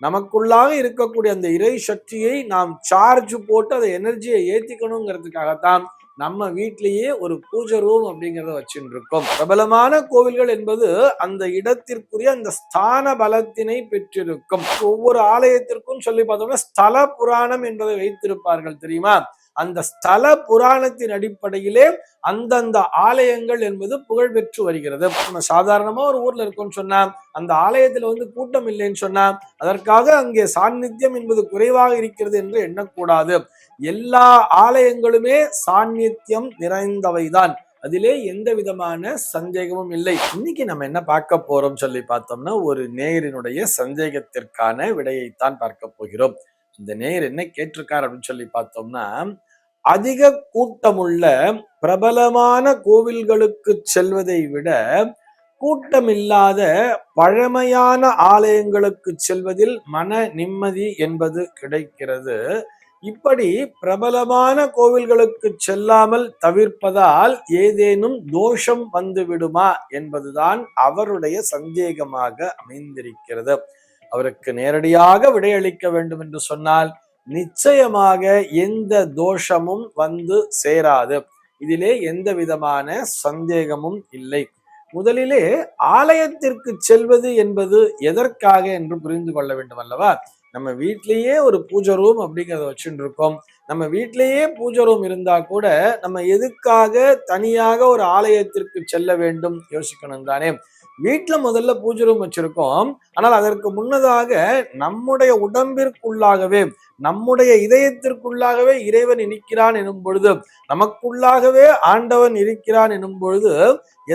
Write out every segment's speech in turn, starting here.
நமக்குள்ளாக இருக்கக்கூடிய அந்த இறை சக்தியை நாம் சார்ஜ் போட்டு அதை எனர்ஜியை ஏத்திக்கணுங்கிறதுக்காகத்தான் நம்ம வீட்டிலேயே ஒரு பூஜை ரூம் அப்படிங்கிறத வச்சுட்டு இருக்கோம். பிரபலமான கோவில்கள் என்பது அந்த இடத்திற்குரிய அந்த ஸ்தான பலத்தினை பெற்றிருக்கும். ஒவ்வொரு ஆலயத்திற்கும் சொல்லி பார்த்தோம்னா ஸ்தல புராணம் என்பதை வைத்திருப்பார்கள் தெரியுமா? அந்த ஸ்தல புராணத்தின் அடிப்படையிலே அந்தந்த ஆலயங்கள் என்பது புகழ் பெற்று வருகிறது. நம்ம சாதாரணமா ஒரு ஊர்ல இருக்கோம்னு சொன்னா அந்த ஆலயத்துல கூட்டம் இல்லைன்னு சொன்னா அதற்காக அங்கே சாநித்தியம் என்பது குறைவாக இருக்கிறது என்று எண்ணக்கூடாது. எல்லா ஆலயங்களுமே சாநித்தியம் நிறைந்தவைதான், அதிலே எந்த விதமான சந்தேகமும் இல்லை. இன்னைக்கு நம்ம என்ன பார்க்க போறோம் சொல்லி பார்த்தோம்னா ஒரு நேயரினுடைய சந்தேகத்திற்கான விடையைத்தான் பார்க்க போகிறோம். இந்த நேயர் என்ன கேட்டிருக்கார் அப்படின்னு சொல்லி பார்த்தோம்னா, அதிக கூட்டமுள்ள பிரபலமான கோவில்களுக்கு செல்வதை விட கூட்டமில்லாத பழமையான ஆலயங்களுக்கு செல்வதில் மன நிம்மதி என்பது கிடைக்கிறது. இப்படி பிரபலமான கோவில்களுக்கு செல்லாமல் தவிர்ப்பதால் ஏதேனும் தோஷம் வந்து விடுமா என்பதுதான் அவருடைய சந்தேகமாக அமைந்திருக்கிறது. அவருக்கு நேரடியாக விடையளிக்க வேண்டும் என்று சொன்னால் நிச்சயமாக எந்த தோஷமும் வந்து சேராது. இதிலே எந்த விதமான சந்தேகமும் இல்லை. முதலிலே ஆலயத்திற்கு செல்வது என்பது எதற்காக என்று புரிந்து கொள்ள வேண்டும் அல்லவா? நம்ம வீட்டிலேயே ஒரு பூஜை ரூம் அப்படிங்கிறத வச்சுட்டு இருக்கோம். நம்ம வீட்டிலேயே பூஜை ரூம் இருந்தா கூட நம்ம எதுக்காக தனியாக ஒரு ஆலயத்திற்கு செல்ல வேண்டும் யோசிக்கணும் தானே. வீட்டுல முதல்ல பூஜை ரூம் வச்சிருக்கோம், ஆனால் அதற்கு முன்னதாக நம்முடைய உடம்பிற்குள்ளாகவே நம்முடைய இதயத்திற்குள்ளாகவே இறைவன் இருக்கிறான் எனும் பொழுது, நமக்குள்ளாகவே ஆண்டவன் இருக்கிறான் எனும் பொழுது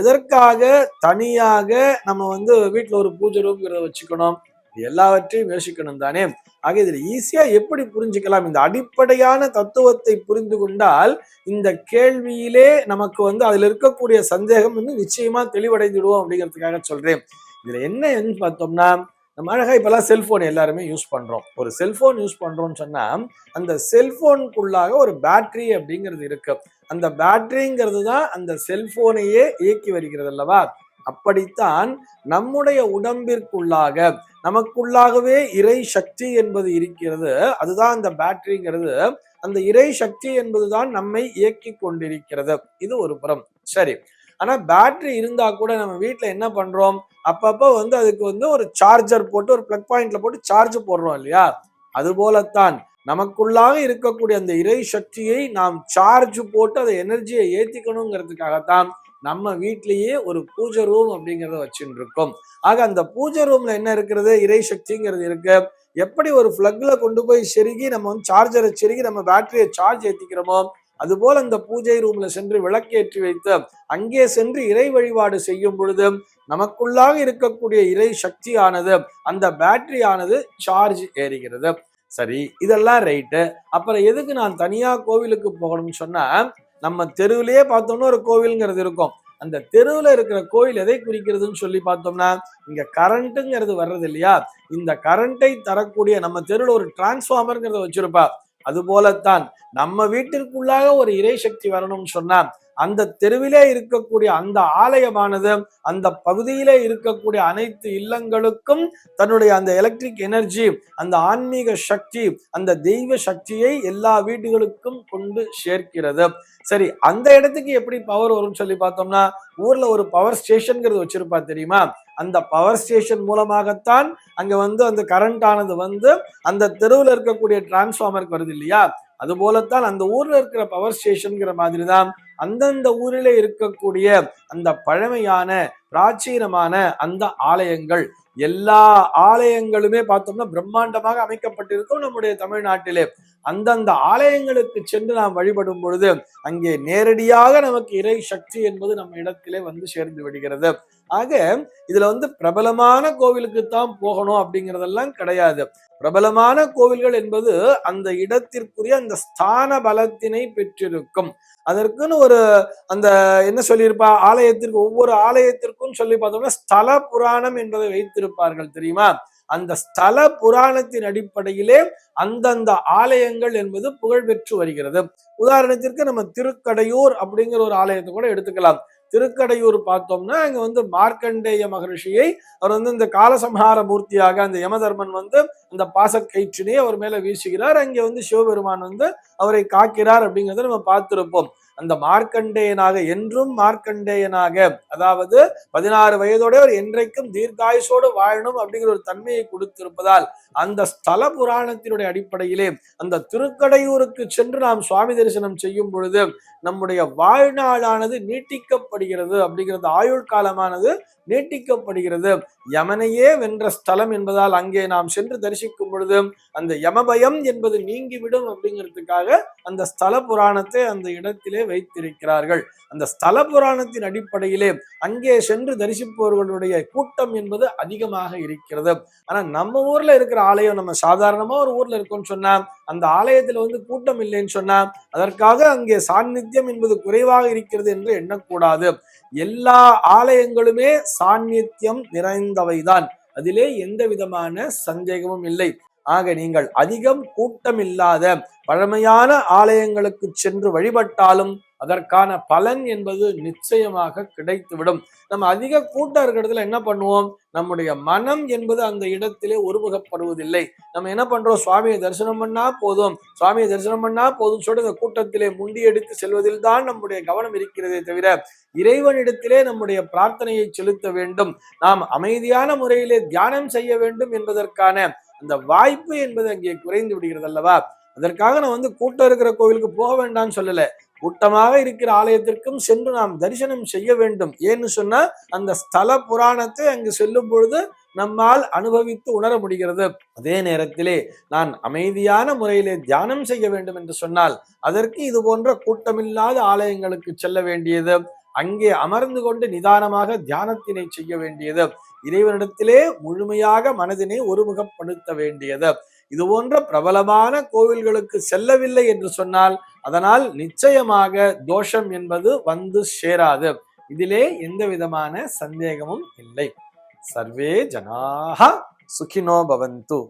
எதற்காக தனியாக நம்ம வீட்டுல ஒரு பூஜை ரூம்ங்கிறத வச்சுக்கணும்? எல்லாவற்றையும் யோசிக்கணும் தானே. ஆக இதுல ஈஸியா எப்படி புரிஞ்சுக்கலாம்? இந்த அடிப்படையான தத்துவத்தை புரிந்து கொண்டால் இந்த கேள்வியிலே நமக்கு அதுல இருக்கக்கூடிய சந்தேகம் நிச்சயமா தெளிவடைந்துடுவோம் அப்படிங்கிறதுக்காக சொல்றேன். இதுல என்னன்னு பார்த்தோம்னா, நம்ம அழகா இப்பெல்லாம் செல்போன் எல்லாருமே யூஸ் பண்றோம். ஒரு செல்போன் யூஸ் பண்றோம்னு சொன்னா அந்த செல்போனுக்குள்ளாக ஒரு பேட்டரி அப்படிங்கிறது இருக்கு. அந்த பேட்டரிங்கிறது தான் அந்த செல்போனையே இயக்கி வருகிறது அல்லவா? அப்படித்தான் நம்முடைய உடம்பிற்குள்ளாக நமக்குள்ளாகவே இறை சக்தி என்பது இருக்கிறது. அதுதான் அந்த பேட்டரிங்கிறது. அந்த இறை சக்தி என்பதுதான் நம்மை இயக்கி கொண்டிருக்கிறது. இது ஒரு புறம். சரி, ஆனா பேட்டரி இருந்தா கூட நம்ம வீட்டுல என்ன பண்றோம்? அப்பப்ப அதுக்கு ஒரு சார்ஜர் போட்டு ஒரு பிளக் பாயிண்ட்ல போட்டு சார்ஜ் போடுறோம் இல்லையா? அது போலத்தான் நமக்குள்ளாக இருக்கக்கூடிய அந்த இறை சக்தியை நாம் சார்ஜ் போட்டு அதை எனர்ஜியை ஏத்திக்கணுங்கிறதுக்காகத்தான் நம்ம வீட்டிலேயே ஒரு பூஜை ரூம் அப்படிங்கிறத வச்சுட்டு இருக்கோம். ஆக அந்த பூஜை ரூம்ல என்ன இருக்கிறது? இறை சக்திங்கிறது இருக்கு. எப்படி ஒரு பிளக்ல கொண்டு போய் செருகி நம்ம சார்ஜரை செருகி நம்ம பேட்டரியை சார்ஜ் ஏத்திக்கிறோமோ, அதுபோல அந்த பூஜை ரூம்ல சென்று விளக்கேற்றி வைத்து அங்கே சென்று இறை வழிபாடு செய்யும் பொழுது நமக்குள்ளாக இருக்கக்கூடிய இறை சக்தியானது அந்த பேட்டரி ஆனது சார்ஜ் ஏறுகிறது. சரி, இதெல்லாம் ரைட்டு. அப்புறம் எதுக்கு நான் தனியா கோவிலுக்கு போகணும்னு சொன்னா, நம்ம தெருவிலேயே பார்த்தோம்னா ஒரு கோவில்ங்கிறது இருக்கும். அந்த தெருவுல இருக்கிற கோயில் எதை குறிக்கிறதுன்னு சொல்லி பார்த்தோம்னா, இங்க கரண்ட்ங்கிறது வர்றது இல்லையா? இந்த கரண்டை தரக்கூடிய நம்ம தெருவில் ஒரு டிரான்ஸ்பார்மர்ங்கிறத வச்சிருப்பா. அது போலத்தான் நம்ம வீட்டிற்குள்ளாக ஒரு இறை சக்தி வரணும்னு சொன்னா அந்த தெருவிலே இருக்கக்கூடிய அந்த ஆலயமானது அந்த பகுதியிலே இருக்கக்கூடிய அனைத்து இல்லங்களுக்கும் தன்னுடைய அந்த எலக்ட்ரிக் எனர்ஜி, அந்த ஆன்மீக சக்தி, அந்த தெய்வ சக்தியை எல்லா வீடுகளுக்கும் கொண்டு சேர்க்கிறது. சரி, அந்த இடத்துக்கு எப்படி பவர் வரும்னு சொல்லி பார்த்தோம்னா, ஊர்ல ஒரு பவர் ஸ்டேஷன்ங்கிறது வச்சிருப்பா தெரியுமா? அந்த பவர் ஸ்டேஷன் மூலமாகத்தான் அங்க அந்த கரண்ட் ஆனது அந்த தெருவில் இருக்கக்கூடிய டிரான்ஸ்பார்மருக்கு வருது இல்லையா? அது போலத்தான் அந்த ஊர்ல இருக்கிற பவர் ஸ்டேஷன்ங்கிற மாதிரி தான் அந்தந்த ஊரிலே இருக்கக்கூடிய அந்த பழமையான பிராச்சீனமான அந்த ஆலயங்கள், எல்லா ஆலயங்களுமே பார்த்தோம்னா பிரம்மாண்டமாக அமைக்கப்பட்டிருக்கும் நம்முடைய தமிழ்நாட்டிலே. அந்தந்த ஆலயங்களுக்கு சென்று நாம் வழிபடும் பொழுது அங்கே நேரடியாக நமக்கு இறை சக்தி என்பது நம்ம இடத்திலே சேர்ந்து விடுகிறது. ஆக இதுல பிரபலமான கோவிலுக்கு தான் போகணும் அப்படிங்கிறதெல்லாம் கிடையாது. பிரபலமான கோவில்கள் என்பது அந்த இடத்திற்குரிய அந்த ஸ்தான பலத்தினை பெற்றிருக்கும். அதற்குன்னு ஒரு அந்த என்ன சொல்லியிருப்பா, ஆலயத்திற்கு ஒவ்வொரு ஆலயத்திற்கும் சொல்லி பார்த்தோம்னா ஸ்தல புராணம் என்பதை வைத்திருப்பார்கள் தெரியுமா? அந்த ஸ்தல புராணத்தின் அடிப்படையிலே அந்தந்த ஆலயங்கள் என்பது புகழ் பெற்று வருகிறது. உதாரணத்திற்கு நம்ம திருக்கடையூர் அப்படிங்கிற ஒரு ஆலயத்தை கூட எடுத்துக்கலாம். திருக்கடையூர் பார்த்தோம்னா அங்க மார்க்கண்டேய மகரிஷியை அவர் இந்த காலசம்ஹார மூர்த்தியாக அந்த யமதர்மன் அந்த பாசக்கயிற்றினை அவர் மேல வீசுகிறார். அங்கே சிவபெருமான் அவரை காக்கிறார் அப்படிங்கிறத நம்ம பார்த்திருப்போம். அந்த மார்க்கண்டேயனாக என்றும் மார்க்கண்டேயனாக, அதாவது 16 வயதோட அவர் என்றைக்கும் தீர்காயுசோடு வாழணும் அப்படிங்கிற ஒரு தன்மையை கொடுத்திருப்பதால் அந்த ஸ்தல புராணத்தினுடைய அடிப்படையிலே அந்த திருக்கடையூருக்கு சென்று நாம் சுவாமி தரிசனம் செய்யும் பொழுது நம்முடைய வாழ்நாளானது நீட்டிக்கப்படுகிறது அப்படிங்கிறது, ஆயுள் காலமானது நீட்டிக்கப்படுகிறது. யமனையே வென்ற ஸ்தலம் என்பதால் அங்கே நாம் சென்று தரிசிக்கும் பொழுது அந்த யமபயம் என்பது நீங்கிவிடும் அப்படிங்கிறதுக்காக அந்த ஸ்தல புராணத்தை அந்த இடத்திலே வைத்திருக்கிறார்கள். அந்த ஸ்தல புராணத்தின் அடிப்படையிலே அங்கே சென்று தரிசிப்பவர்களுடைய கூட்டம் என்பது அதிகமாக இருக்கிறது. ஆனா நம்ம ஊர்ல இருக்கிற ஆலயம், நம்ம சாதாரணமா ஒரு ஊர்ல இருக்கோம்னு சொன்னா அந்த ஆலயத்துல கூட்டம் இல்லைன்னு சொன்னா அதற்காக அங்கே சாநித்தியம் என்பது குறைவாக இருக்கிறது என்று எண்ணக்கூடாது. எல்லா ஆலயங்களுமே சாநித்தியம் நிறைந்தவைதான், அதிலே எந்த விதமான சந்தேகமும் இல்லை. ஆக நீங்கள் அதிகம் கூட்டம் இல்லாத பழமையான ஆலயங்களுக்கு சென்று வழிபட்டாலும் அதற்கான பலன் என்பது நிச்சயமாக கிடைத்துவிடும். நம்ம அதிக கூட்டம் இருக்கிற இடத்துல என்ன பண்ணுவோம், நம்முடைய மனம் என்பது அந்த இடத்திலே ஒருமுகப்படுவதில்லை. நம்ம என்ன பண்றோம், சுவாமியை தரிசனம் பண்ணா போதும், சுவாமியை தரிசனம் பண்ணா போதும் சொல்லிட்டு இந்த கூட்டத்திலே முண்டியெடுத்து செல்வதில் தான் நம்முடைய கவனம் இருக்கிறதே தவிர இறைவனிடத்திலே நம்முடைய பிரார்த்தனையை செலுத்த வேண்டும், நாம் அமைதியான முறையிலே தியானம் செய்ய வேண்டும் என்பதற்கான அந்த வாய்ப்பு என்பது அங்கே குறைந்து விடுகிறது அல்லவா. அதற்காக நான் கூட்டம் இருக்கிற கோவிலுக்கு போக வேண்டாம்னு சொல்லல, கூட்டமாக இருக்கிற ஆலயத்திற்கும் சென்று நாம் தரிசனம் செய்ய வேண்டும். ஏன்னு சொன்னா அந்த ஸ்தல புராணத்தை அங்கு செல்லும் பொழுது நம்மால் அனுபவித்து உணர முடிகிறது. அதே நேரத்திலே நான் அமைதியான முறையிலே தியானம் செய்ய வேண்டும் என்று சொன்னால் அதற்கு இது போன்ற கூட்டமில்லாத ஆலயங்களுக்கு செல்ல வேண்டியது, அங்கே அமர்ந்து கொண்டு நிதானமாக தியானத்தினை செய்ய வேண்டியது, இறைவனிடத்திலே முழுமையாக மனதினை ஒருமுகப்படுத்த வேண்டியது. இது போன்ற பிரபலமான கோவில்களுக்கு செல்லவில்லை என்று சொன்னால் அதனால் நிச்சயமாக தோஷம் என்பது சேராது. இதிலே எந்த விதமான சந்தேகமும் இல்லை. சர்வே ஜனாஹ சுகினோ பவந்து.